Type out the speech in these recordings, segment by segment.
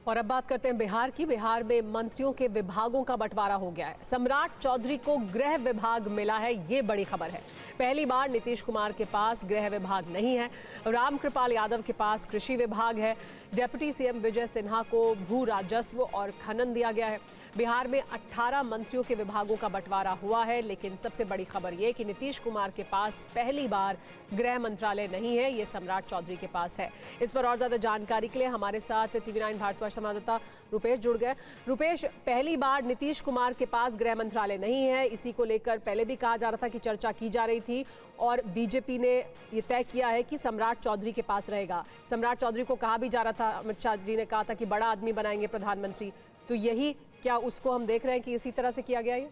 और अब बात करते हैं बिहार की। बिहार में मंत्रियों के विभागों का बंटवारा हो गया है। सम्राट चौधरी को गृह विभाग मिला है, ये बड़ी खबर है। पहली बार नीतीश कुमार के पास गृह विभाग नहीं है। रामकृपाल यादव के पास कृषि विभाग है। डिप्टी सीएम विजय सिन्हा को भू राजस्व और खनन दिया गया है। बिहार में 18 मंत्रियों के विभागों का बंटवारा हुआ है, लेकिन सबसे बड़ी खबर यह कि नीतीश कुमार के पास पहली बार गृह मंत्रालय नहीं है, ये सम्राट चौधरी के पास है। इस पर और ज्यादा जानकारी के लिए हमारे साथ टीवी9 भारतवर्ष संवाददाता रुपेश जुड़ गए। रुपेश, पहली बार नीतीश कुमार के पास गृह मंत्रालय नहीं है, इसी को लेकर पहले भी कहा जा रहा था कि चर्चा की जा रही थी और बीजेपी ने ये तय किया है कि सम्राट चौधरी के पास रहेगा। सम्राट चौधरी को कहा भी जा रहा था, अमित शाह जी ने कहा था कि बड़ा आदमी बनाएंगे प्रधानमंत्री, तो यही क्या उसको हम देख रहे हैं कि इसी तरह से किया गया है?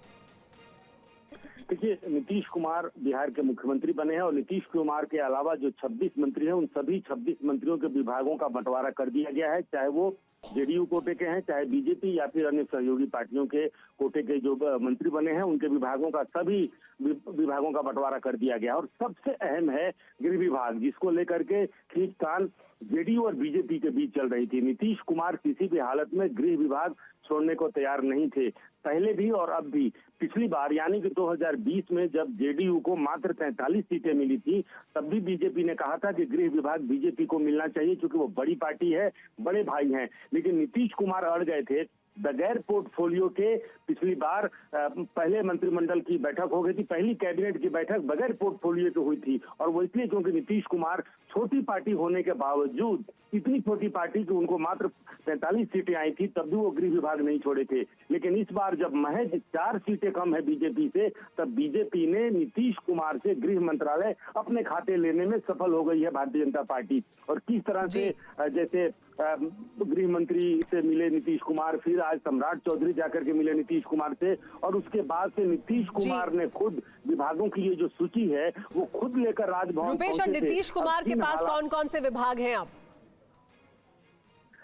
देखिए, नीतीश कुमार बिहार के मुख्यमंत्री बने हैं और नीतीश कुमार के अलावा जो 26 मंत्री हैं, उन सभी 26 मंत्रियों के विभागों का बंटवारा कर दिया गया है। चाहे वो जेडीयू कोटे के हैं, चाहे बीजेपी या फिर अन्य सहयोगी पार्टियों के कोटे के जो मंत्री बने हैं, उनके विभागों का सभी विभागों का बंटवारा कर दिया गया। और सबसे अहम है गृह विभाग, जिसको लेकर के खींचतान जेडीयू और बीजेपी के बीच चल रही थी। नीतीश कुमार किसी भी हालत में गृह विभाग छोड़ने को तैयार नहीं थे, पहले भी और अब भी। पिछली बार यानी कि 2020 में जब जेडीयू को मात्र 43 सीटें मिली थी, तब भी बीजेपी ने कहा था कि गृह विभाग बीजेपी को मिलना चाहिए, क्योंकि वो बड़ी पार्टी है, बड़े भाई हैं। लेकिन नीतीश कुमार अड़ गए थे। बगैर पोर्टफोलियो के पिछली बार पहले मंत्रिमंडल की बैठक हो गई थी, पहली कैबिनेट की बैठक बगैर पोर्टफोलियो की हुई थी। और वो इसलिए क्योंकि नीतीश कुमार छोटी पार्टी होने के बावजूद, इतनी छोटी पार्टी कि उनको मात्र 43 सीटें आई थी, तब भी वो गृह विभाग नहीं छोड़े थे। लेकिन इस बार जब महज 4 सीटें कम है बीजेपी से, तब बीजेपी ने नीतीश कुमार से गृह मंत्रालय अपने खाते लेने में सफल हो गई है भारतीय जनता पार्टी। और किस तरह से जैसे गृह मंत्री से मिले नीतीश कुमार, फिर आज सम्राट चौधरी जाकर के मिले नीतीश कुमार से, और उसके बाद से नीतीश कुमार ने खुद विभागों की ये जो सूची है वो खुद लेकर राजभवन। रुपेश, और नीतीश कुमार के पास कौन कौन से विभाग हैं अब?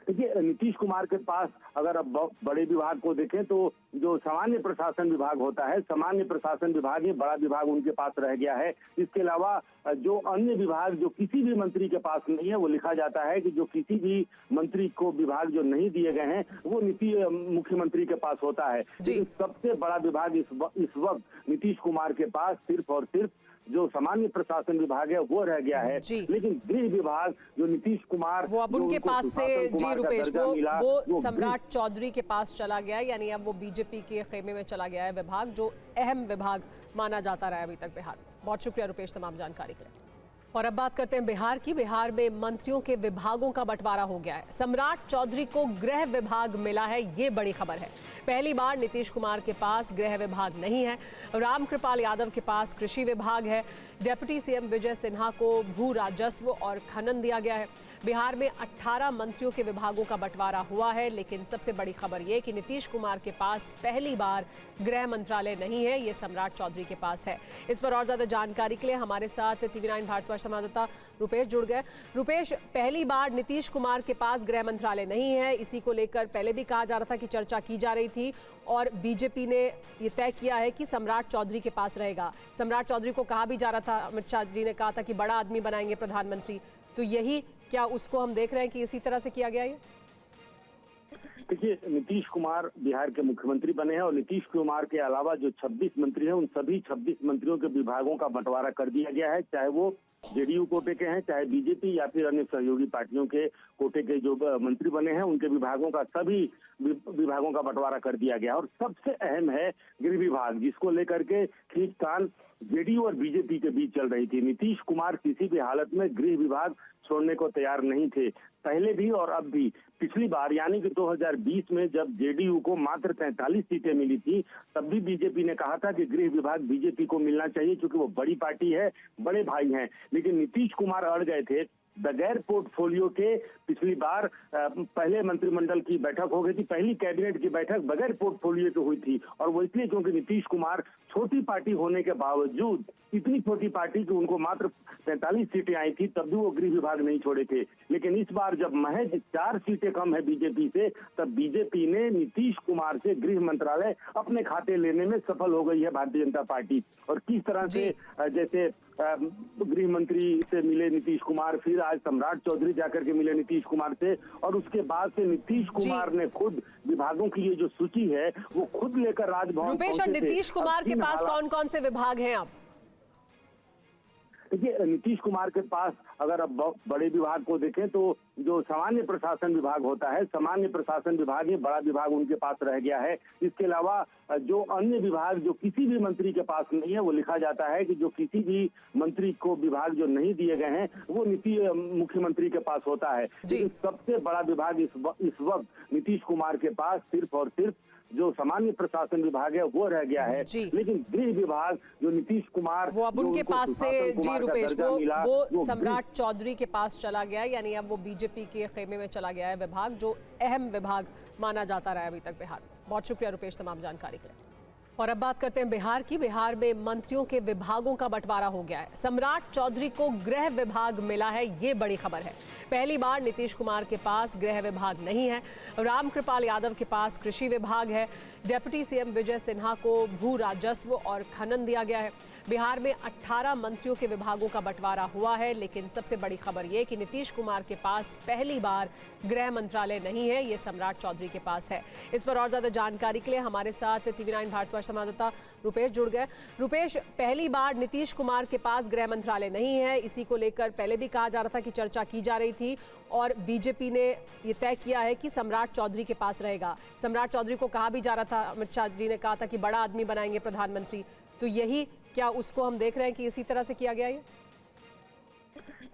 देखिए, नीतीश कुमार के पास अगर अब बड़े विभाग को देखें तो जो सामान्य प्रशासन विभाग होता है, सामान्य प्रशासन विभाग ही बड़ा विभाग उनके पास रह गया है। इसके अलावा जो अन्य विभाग जो किसी भी मंत्री के पास नहीं है, वो लिखा जाता है कि जो किसी भी मंत्री को विभाग जो नहीं दिए गए हैं, वो मुख्यमंत्री के पास होता है। लेकिन सबसे बड़ा विभाग इस वक्त नीतीश कुमार के पास सिर्फ और सिर्फ जो सामान्य प्रशासन विभाग है वो रह गया है। लेकिन गृह विभाग जो नीतीश कुमार वो अब उनके पास से, जी रुपेश, वो सम्राट चौधरी के पास चला गया, यानी अब वो बीजेपी के खेमे में चला गया है विभाग, जो अहम विभाग माना जाता रहा अभी तक बिहार में। बहुत शुक्रिया रुपेश तमाम जानकारी के लिए। और अब बात करते हैं बिहार की। बिहार में मंत्रियों के विभागों का बंटवारा हो गया है। सम्राट चौधरी को गृह विभाग मिला है, ये बड़ी खबर है। पहली बार नीतीश कुमार के पास गृह विभाग नहीं है। रामकृपाल यादव के पास कृषि विभाग है। डिप्टी सीएम विजय सिन्हा को भू राजस्व और खनन दिया गया है। बिहार में 18 मंत्रियों के विभागों का बंटवारा हुआ है, लेकिन सबसे बड़ी खबर यह कि नीतीश कुमार के पास पहली बार गृह मंत्रालय नहीं है, ये सम्राट चौधरी के पास है। इस पर और ज्यादा जानकारी के लिए हमारे साथ टीवी9 भारतवर्ष संवाददाता रुपेश जुड़ गए। रुपेश, पहली बार नीतीश कुमार के पास गृह मंत्रालय नहीं है, इसी को लेकर पहले भी कहा जा रहा था कि चर्चा की जा रही थी और बीजेपी ने ये तय किया है कि सम्राट चौधरी के पास रहेगा। सम्राट चौधरी को कहा भी जा रहा था, अमित शाह जी ने कहा था कि बड़ा आदमी बनाएंगे प्रधानमंत्री, तो यही क्या उसको हम देख रहे हैं कि इसी तरह से किया गया है? देखिए, नीतीश कुमार बिहार के मुख्यमंत्री बने हैं और नीतीश कुमार के अलावा जो 26 मंत्री हैं, उन सभी 26 मंत्रियों के विभागों का बंटवारा कर दिया गया है। चाहे वो जेडीयू कोटे के हैं, चाहे बीजेपी या फिर अन्य सहयोगी पार्टियों के कोटे के जो मंत्री बने हैं, उनके विभागों का सभी विभागों का बंटवारा कर दिया गया। और सबसे अहम है गृह विभाग, जिसको लेकर के खींचतान जेडीयू और बीजेपी के बीच चल रही थी। नीतीश कुमार किसी भी हालत में गृह विभाग छोड़ने को तैयार नहीं थे, पहले भी और अब भी। पिछली बार यानी कि 2020 में जब जेडीयू को मात्र 43 सीटें मिली थी, तब भी बीजेपी ने कहा था कि गृह विभाग बीजेपी को मिलना चाहिए, क्योंकि वो बड़ी पार्टी है, बड़े भाई हैं। लेकिन नीतीश कुमार अड़ गए थे। बगैर पोर्टफोलियो के पिछली बार पहले मंत्रिमंडल की बैठक हो गई थी, पहली कैबिनेट की बैठक बगैर पोर्टफोलियो की हुई थी। और वो इसलिए क्योंकि नीतीश कुमार छोटी पार्टी होने के बावजूद, इतनी छोटी पार्टी कि उनको मात्र 43 सीटें आई थी, तब भी वो गृह विभाग नहीं छोड़े थे। लेकिन इस बार जब महज 4 सीटें कम है बीजेपी से, तब बीजेपी ने नीतीश कुमार से गृह मंत्रालय अपने खाते लेने में सफल हो गई है भारतीय जनता पार्टी। और किस तरह से जैसे गृह मंत्री से मिले नीतीश कुमार, फिर आज सम्राट चौधरी जाकर के मिले नीतीश कुमार से, और उसके बाद से नीतीश कुमार ने खुद विभागों की ये जो सूची है वो खुद लेकर राजभवन रुपेश, और नीतीश कुमार के पास कौन कौन से विभाग हैं अब? देखिए, नीतीश कुमार के पास अगर अब बड़े विभाग को देखें तो जो सामान्य प्रशासन विभाग होता है, सामान्य प्रशासन विभाग ही बड़ा विभाग उनके पास रह गया है। इसके अलावा जो अन्य विभाग जो किसी भी मंत्री के पास नहीं है, वो लिखा जाता है कि जो किसी भी मंत्री को विभाग जो नहीं दिए गए हैं वो मुख्यमंत्री के पास होता है। सबसे बड़ा विभाग इस वक्त नीतीश कुमार के पास सिर्फ और सिर्फ जो सामान्य प्रशासन विभाग है वो रह गया है। लेकिन गृह विभाग जो नीतीश कुमार वो अब उनके पास से जी रुपेश वो सम्राट चौधरी के पास चला गया है, यानी अब वो बीजेपी के खेमे में चला गया है विभाग, जो अहम विभाग माना जाता रहा है अभी तक बिहार में। बहुत शुक्रिया रुपेश तमाम जानकारी के लिए। और अब बात करते हैं बिहार की। बिहार में मंत्रियों के विभागों का बंटवारा हो गया है। सम्राट चौधरी को गृह विभाग मिला है, ये बड़ी खबर है। पहली बार नीतीश कुमार के पास गृह विभाग नहीं है। रामकृपाल यादव के पास कृषि विभाग है। डिप्टी सीएम विजय सिन्हा को भू राजस्व और खनन दिया गया है। बिहार में 18 मंत्रियों के विभागों का बंटवारा हुआ है, लेकिन सबसे बड़ी खबर यह कि नीतीश कुमार के पास पहली बार गृह मंत्रालय नहीं है, ये सम्राट चौधरी के पास है। इस पर और ज्यादा जानकारी के लिए हमारे साथ TV9 भारतवर्ष संवाददाता रुपेश जुड़ गए। रुपेश, पहली बार नीतीश कुमार के पास गृह मंत्रालय नहीं है, इसी को लेकर पहले भी कहा जा रहा था कि चर्चा की जा रही थी, और बीजेपी ने ये तय किया है कि सम्राट चौधरी के पास रहेगा। सम्राट चौधरी को कहा भी जा रहा था, अमित शाह जी ने कहा था कि बड़ा आदमी बनाएंगे प्रधानमंत्री, तो यही क्या उसको हम देख रहे हैं कि इसी तरह से किया गया है?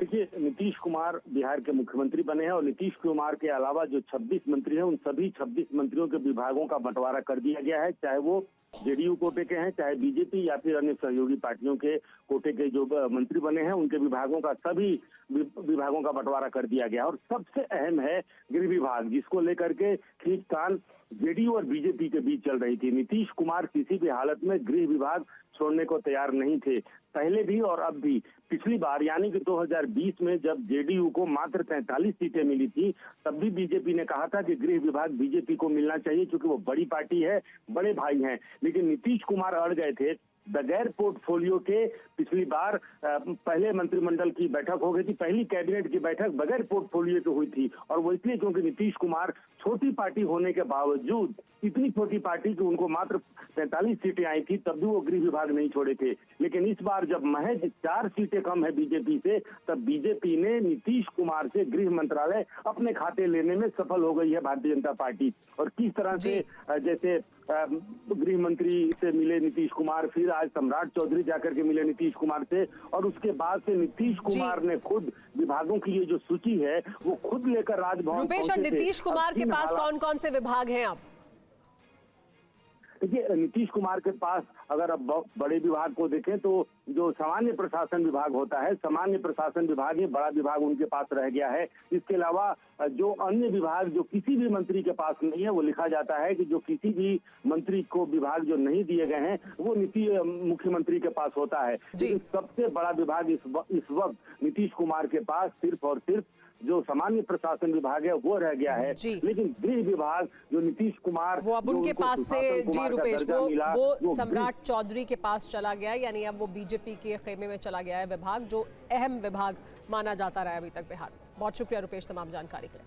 देखिए, नीतीश कुमार बिहार के मुख्यमंत्री बने हैं और नीतीश कुमार के अलावा जो 26 मंत्री हैं उन सभी 26 मंत्रियों के विभागों का बंटवारा कर दिया गया है, चाहे वो जेडीयू कोटे के हैं, चाहे बीजेपी या फिर अन्य सहयोगी पार्टियों के कोटे के जो मंत्री बने हैं उनके विभागों का सभी विभागों का बंटवारा कर दिया गया। और सबसे अहम है गृह विभाग, जिसको लेकर के खींचतान जेडीयू और बीजेपी के बीच चल रही थी। नीतीश कुमार किसी भी हालत में गृह विभाग छोड़ने को तैयार नहीं थे, पहले भी और अब भी। पिछली बार यानी कि 2020 में जब जेडीयू को मात्र 43 सीटें मिली थी, तब भी बीजेपी ने कहा था कि गृह विभाग बीजेपी को मिलना चाहिए क्योंकि वो बड़ी पार्टी है, बड़े भाई हैं। लेकिन नीतीश कुमार अड़ गए थे। बगैर पोर्टफोलियो के पिछली बार पहले मंत्रिमंडल की बैठक हो गई थी, पहली कैबिनेट की बैठक बगैर पोर्टफोलियो की हुई थी, और वो इसलिए क्योंकि नीतीश कुमार छोटी पार्टी होने के बावजूद, इतनी छोटी पार्टी कि उनको मात्र 43 सीटें आई थी, तब भी वो गृह विभाग नहीं छोड़े थे। लेकिन इस बार जब महज 4 सीटें कम है बीजेपी से, तब बीजेपी ने नीतीश कुमार से गृह मंत्रालय अपने खाते लेने में सफल हो गई है भारतीय जनता पार्टी। और किस तरह से जैसे गृह मंत्री से मिले नीतीश कुमार, फिर आज सम्राट चौधरी जाकर के मिले नीतीश कुमार से, और उसके बाद से नीतीश कुमार ने खुद विभागों की ये जो सूची है वो खुद लेकर राजभवन। रुपेश, और नीतीश कुमार के पास कौन कौन से विभाग हैं अब? देखिए, नीतीश कुमार के पास अगर अब बड़े विभाग को देखें तो जो सामान्य प्रशासन विभाग होता है, सामान्य प्रशासन विभाग ही बड़ा विभाग उनके पास रह गया है। इसके अलावा जो अन्य विभाग जो किसी भी मंत्री के पास नहीं है, वो लिखा जाता है कि जो किसी भी मंत्री को विभाग जो नहीं दिए गए हैं वो मुख्यमंत्री के पास होता है। सबसे बड़ा विभाग इस वक्त नीतीश कुमार के पास सिर्फ और सिर्फ जो सामान्य प्रशासन विभाग है वो रह गया है। लेकिन गृह विभाग जो नीतीश कुमार वो अब उनके पास से जी रुपेश वो सम्राट चौधरी के पास चला गया है, यानी अब वो बीजेपी के खेमे में चला गया है विभाग, जो अहम विभाग माना जाता रहा है अभी तक बिहार में। बहुत शुक्रिया रुपेश तमाम जानकारी के लिए।